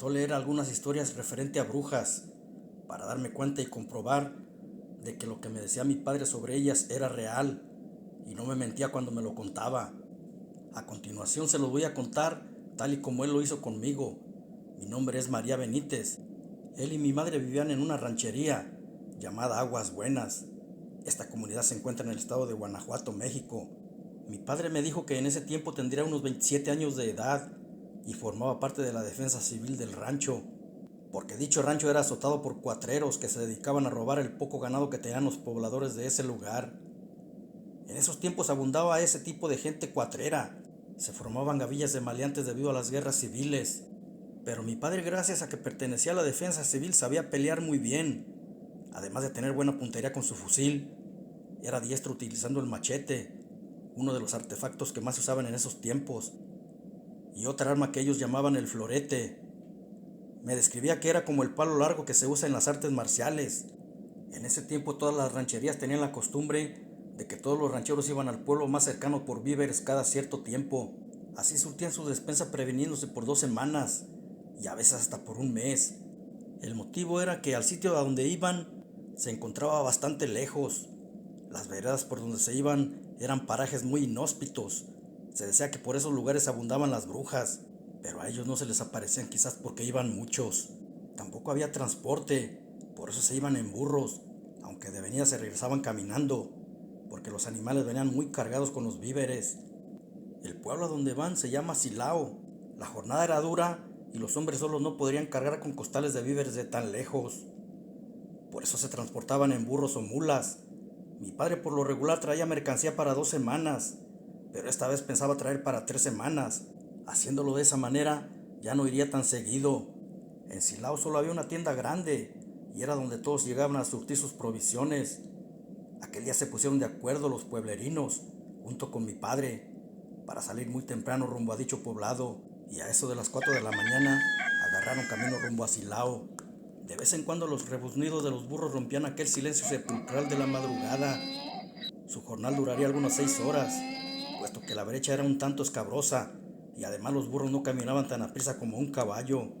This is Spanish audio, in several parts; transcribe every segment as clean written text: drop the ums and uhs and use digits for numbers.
bastó leer algunas historias referente a brujas para darme cuenta y comprobar de que lo que me decía mi padre sobre ellas era real y no me mentía cuando me lo contaba. A continuación se lo voy a contar tal y como él lo hizo conmigo. Mi nombre es María Benítez. Él y mi madre vivían en una ranchería llamada Aguas Buenas. Esta comunidad se encuentra en el estado de Guanajuato, México. Mi padre me dijo que en ese tiempo tendría unos 27 años de edad y formaba parte de la defensa civil del rancho, porque dicho rancho era azotado por cuatreros que se dedicaban a robar el poco ganado que tenían los pobladores de ese lugar. En esos tiempos abundaba ese tipo de gente cuatrera. Se formaban gavillas de maleantes debido a las guerras civiles. Pero mi padre, gracias a que pertenecía a la defensa civil, sabía pelear muy bien. Además de tener buena puntería con su fusil, era diestro utilizando el machete, uno de los artefactos que más se usaban en esos tiempos, y otra arma que ellos llamaban el florete. Me describía que era como el palo largo que se usa en las artes marciales. En ese tiempo todas las rancherías tenían la costumbre de que todos los rancheros iban al pueblo más cercano por víveres cada cierto tiempo. Así surtían su despensa previniéndose por 2 semanas y a veces hasta por un mes. El motivo era que al sitio a donde iban se encontraba bastante lejos. Las veredas por donde se iban eran parajes muy inhóspitos. Se decía que por esos lugares abundaban las brujas, pero a ellos no se les aparecían quizás porque iban muchos. Tampoco había transporte, por eso se iban en burros, aunque de venida se regresaban caminando, porque los animales venían muy cargados con los víveres. El pueblo a donde van se llama Silao. La jornada era dura y los hombres solos no podrían cargar con costales de víveres de tan lejos. Por eso se transportaban en burros o mulas. Mi padre por lo regular traía mercancía para 2 semanas, pero esta vez pensaba traer para 3 semanas. Haciéndolo de esa manera, ya no iría tan seguido. En Silao solo había una tienda grande y era donde todos llegaban a surtir sus provisiones. Aquel día se pusieron de acuerdo los pueblerinos, junto con mi padre, para salir muy temprano rumbo a dicho poblado, y a eso de las 4 de la mañana agarraron camino rumbo a Silao. De vez en cuando los rebuznidos de los burros rompían aquel silencio sepulcral de la madrugada. Su jornal duraría algunas 6 horas, puesto que la brecha era un tanto escabrosa y además los burros no caminaban tan aprisa como un caballo.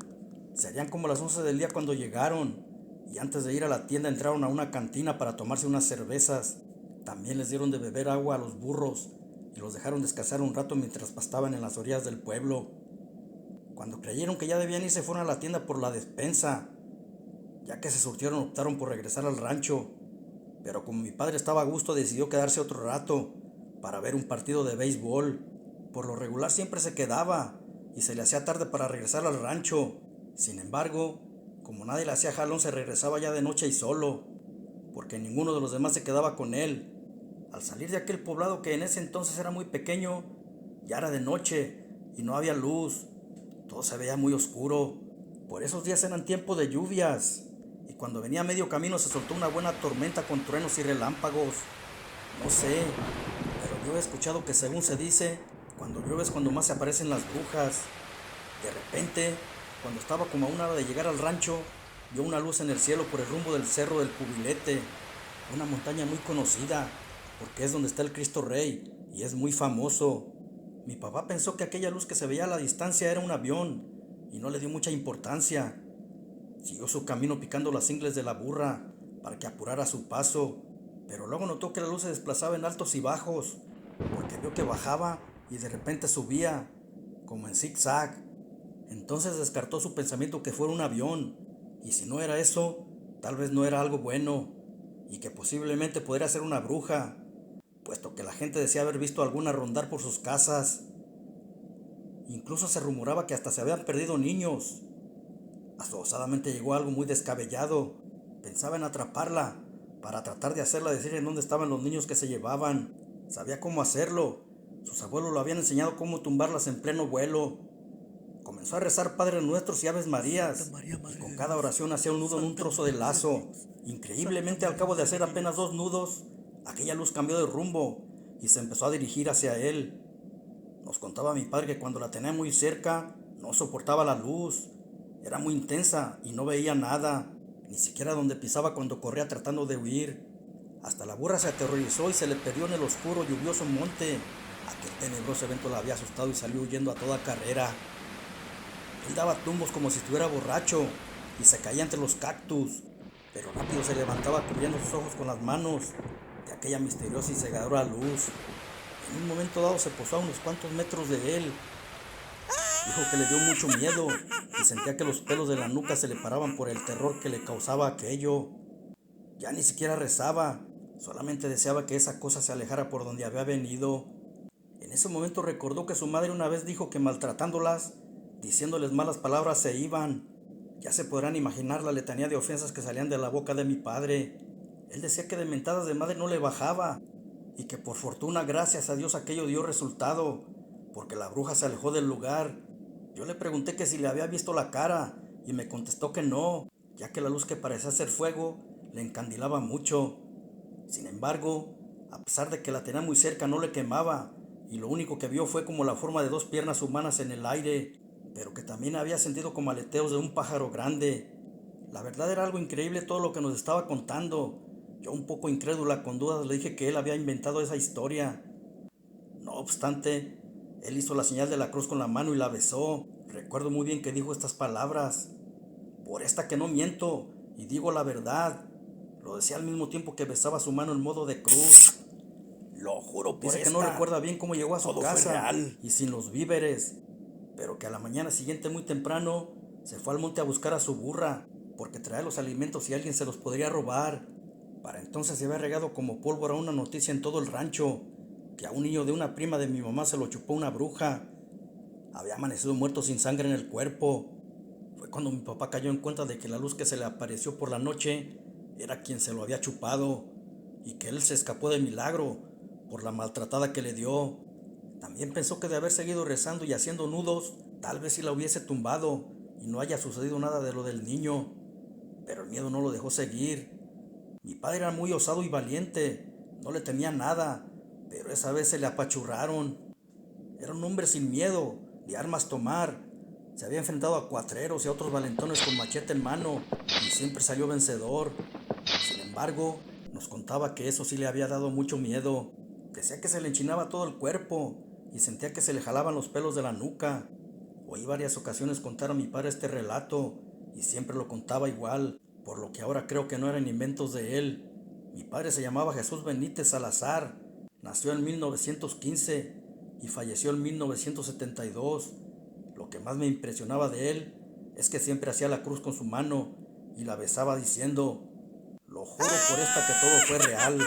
Serían como las 11 del día cuando llegaron, y antes de ir a la tienda entraron a una cantina para tomarse unas cervezas. También les dieron de beber agua a los burros y los dejaron descansar un rato mientras pastaban en las orillas del pueblo. Cuando creyeron que ya debían irse, fueron a la tienda por la despensa. Ya que se surtieron, optaron por regresar al rancho, pero como mi padre estaba a gusto, decidió quedarse otro rato para ver un partido de béisbol. Por lo regular siempre se quedaba y se le hacía tarde para regresar al rancho. Sin embargo, como nadie le hacía jalón, se regresaba ya de noche y solo, porque ninguno de los demás se quedaba con él. Al salir de aquel poblado, que en ese entonces era muy pequeño, ya era de noche y no había luz. Todo se veía muy oscuro. Por esos días eran tiempo de lluvias, y cuando venía a medio camino se soltó una buena tormenta con truenos y relámpagos. No sé, pero yo he escuchado que, según se dice, cuando llueve es cuando más se aparecen las brujas. De repente, cuando estaba como a 1 hora de llegar al rancho, vio una luz en el cielo por el rumbo del Cerro del Cubilete, una montaña muy conocida, porque es donde está el Cristo Rey y es muy famoso. Mi papá pensó que aquella luz que se veía a la distancia era un avión y no le dio mucha importancia. Siguió su camino picando las ingles de la burra para que apurara su paso, pero luego notó que la luz se desplazaba en altos y bajos, porque vio que bajaba y de repente subía, como en zigzag. Entonces descartó su pensamiento que fuera un avión, y si no era eso, tal vez no era algo bueno, y que posiblemente podría ser una bruja, puesto que la gente decía haber visto alguna rondar por sus casas. Incluso se rumoraba que hasta se habían perdido niños. Asosadamente llegó algo muy descabellado. Pensaba en atraparla, para tratar de hacerla decir en dónde estaban los niños que se llevaban. Sabía cómo hacerlo. Sus abuelos lo habían enseñado cómo tumbarlas en pleno vuelo. Comenzó a rezar Padres Nuestros y Aves Marías, y con cada oración hacía un nudo en un trozo de lazo. Increíblemente, al cabo de hacer apenas 2 nudos, aquella luz cambió de rumbo y se empezó a dirigir hacia él. Nos contaba mi padre que cuando la tenía muy cerca, no soportaba la luz. Era muy intensa y no veía nada, ni siquiera donde pisaba cuando corría tratando de huir. Hasta la burra se aterrorizó y se le perdió en el oscuro, lluvioso monte. Aquel tenebroso evento la había asustado y salió huyendo a toda carrera. Él daba tumbos como si estuviera borracho y se caía entre los cactus, pero rápido se levantaba cubriendo sus ojos con las manos de aquella misteriosa y cegadora luz. En un momento dado se posó a unos cuantos metros de él. Dijo que le dio mucho miedo y sentía que los pelos de la nuca se le paraban por el terror que le causaba aquello. Ya ni siquiera rezaba, solamente deseaba que esa cosa se alejara por donde había venido. En ese momento recordó que su madre una vez dijo que maltratándolas, diciéndoles malas palabras, se iban. Ya se podrán imaginar la letanía de ofensas que salían de la boca de mi padre. Él decía que de mentadas de madre no le bajaba y que por fortuna, gracias a Dios, aquello dio resultado, porque la bruja se alejó del lugar. Yo le pregunté que si le había visto la cara y me contestó que no, ya que la luz que parecía ser fuego le encandilaba mucho. Sin embargo, a pesar de que la tenía muy cerca, no le quemaba, y lo único que vio fue como la forma de dos piernas humanas en el aire, pero que también había sentido como aleteos de un pájaro grande. La verdad era algo increíble todo lo que nos estaba contando. Yo, un poco incrédula, con dudas, le dije que él había inventado esa historia. No obstante, él hizo la señal de la cruz con la mano y la besó. Recuerdo muy bien que dijo estas palabras: por esta que no miento y digo la verdad. Lo decía al mismo tiempo que besaba su mano en modo de cruz. Lo juro por Dice que no esta. recuerda bien cómo llegó a su Todo fue casa real. y sin los víveres, pero que a la mañana siguiente muy temprano se fue al monte a buscar a su burra, porque traía los alimentos y alguien se los podría robar. Para entonces se había regado como pólvora una noticia en todo el rancho, que a un niño de una prima de mi mamá se lo chupó una bruja. Había amanecido muerto sin sangre en el cuerpo. Fue cuando mi papá cayó en cuenta de que la luz que se le apareció por la noche era quien se lo había chupado, y que él se escapó de milagro por la maltratada que le dio. También pensó que de haber seguido rezando y haciendo nudos, tal vez si la hubiese tumbado y no haya sucedido nada de lo del niño. Pero el miedo no lo dejó seguir. Mi padre era muy osado y valiente, no le temía nada, pero esa vez se le apachurraron. Era un hombre sin miedo, de armas tomar. Se había enfrentado a cuatreros y a otros valentones con machete en mano y siempre salió vencedor. Sin embargo, nos contaba que eso sí le había dado mucho miedo. Decía que se le enchinaba todo el cuerpo y sentía que se le jalaban los pelos de la nuca. Oí varias ocasiones contar a mi padre este relato y siempre lo contaba igual, por lo que ahora creo que no eran inventos de él. Mi padre se llamaba Jesús Benítez Salazar, nació en 1915 y falleció en 1972. Lo que más me impresionaba de él es que siempre hacía la cruz con su mano y la besaba diciendo: lo juro por esta que todo fue real.